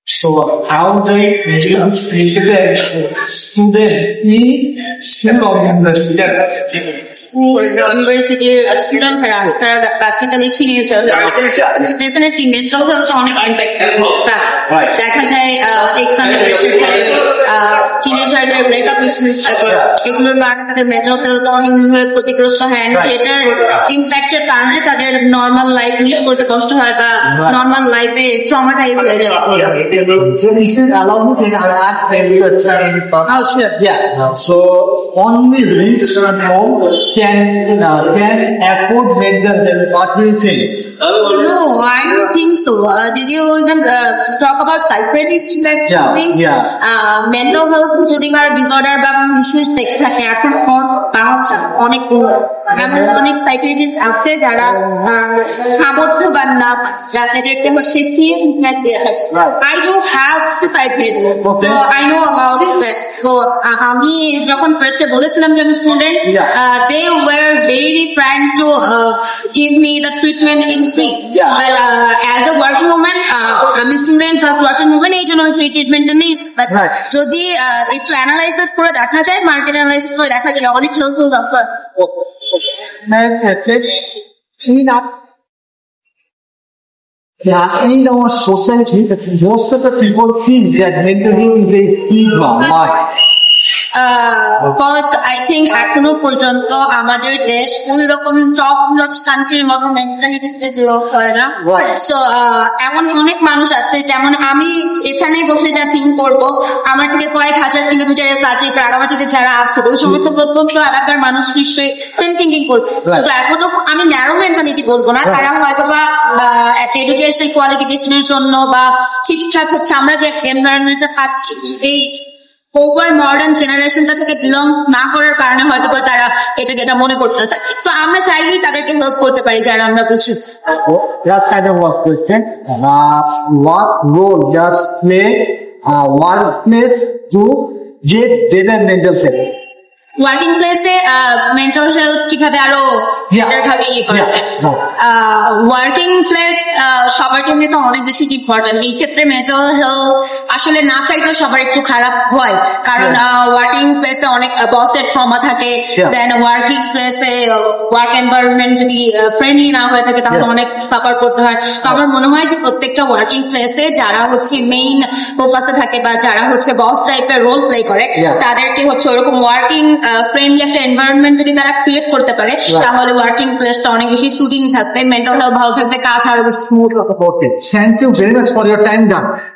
So how do you students in school or university? University student তারা basically teenager definitely mental health অনেক impact দেখা যায় এক্সামের pressure থাকে টিনেজারদের ব্রেকআপ ইস্যুস থাকে এগুলোর কারণে মেন্টাল হেলথ অনেকভাবে ক্ষতিগ্রস্ত হয় সেটার ইম্প্যাক্টের কারণে তাদের নর্মাল লাইফ লিড করতে কষ্ট হয় বা নর্মাল লাইফে ট্রমাটাইজ হয়ে যায় So if you allow me to ask very question. Oh sure. Yeah. So only rich home can afford mental health. What do you think? No, I don't think so. Did you even talk about psychiatrist type thing? Yeah. Mental health যদি কারো disorder বা issues থাকে এখন অনেক অনেক psychiatrist আছে যারা সামর্থ্যবান না যাদেরকে হচ্ছে I do have psychiatrist, so I know about it. So আমি যখন ফার্স্টে বলেছিলাম যে আমি student they were very trying to give me the treatment in free, but as a working woman I'm a student plus working woman এই জন্য free treatment নেই but যদি একটু অ্যানালাইসিস করে দেখা যায় মার্কেট অ্যানালাইসিস করে দেখা যায় অনেক helpful doctor Yeah, in our society, most of the people think that mental health is a stigma. Why? I think এখনো পর্যন্ত আমাদের দেশ কোন রকম টপ নচ কান্ট্রির মতো মেন্টালিটিতে বিলং করে না সো এমন অনেক মানুষ আছে যেমন আমি এখানেই বসে যা থিঙ্ক করবো আমার থেকে কয়েক হাজার কিলোমিটারের সাথে রাগামাটিতে যারা আছে ওই সমস্ত প্রত্যন্ত এলাকার মানুষ নিশ্চয়ই সেম থিঙ্কিং করবে তো এখনো আমি ন্যারো মেন্টালিটি বলবো না তারা হয়তো বা একটা এডুকেশন কোয়ালিফিকেশনের জন্য বা ঠিকঠাক হচ্ছে আমরা যে এনভায়রনমেন্টটা পাচ্ছি এই ওভার মডার্ন জেনারেশনটা থেকে বিলং না করার কারণে হয়তো বা তারা এটাকে এটা মনে করতেছে সো আমরা চাইলেই তাদেরকে হেল্প করতে পারি যারা আমরা বুঝি Just kind of one question. What role does play workplace to get better mental health? Working প্লেসে মেন্টাল হেলথ কিভাবে আরো ভাবে ইয়ে করা যায় ওয়ার্কিং প্লেস সবার জন্য তো অনেক বেশি ইম্পর্টেন্ট এই ক্ষেত্রে মেন্টাল হেলথ আসলে না চাইতেও সবার একটু খারাপ হয় কারণ ওয়ার্কিং প্লেসে অনেক বসের ট্রমা থাকে দেন ওয়ার্কিং প্লেসে ওয়ার্ক এনভায়রনমেন্ট যদি ফ্রেন্ডলি না হয়ে থাকে তাহলে অনেক সাফার করতে হয় তো আমার মনে হয় যে প্রত্যেকটা ওয়ার্কিং প্লেসে যারা হচ্ছে মেইন ফোকাসে থাকে বা যারা হচ্ছে বস টাইপের রোল প্লে করে তাদেরকে হচ্ছে ওরকম ওয়ার্কিং ফ্রেন্ডলি একটা এনভায়রনমেন্ট যদি তারা ক্রিয়েট করতে পারে তাহলে ওয়ার্কিং প্লেসটা অনেক বেশি সুদিং থাকবে মেন্টাল হেলথ ভালো থাকবে কাজ আরো বেশি স্মুথ হবে Okay, thank you very much for your time, Dan.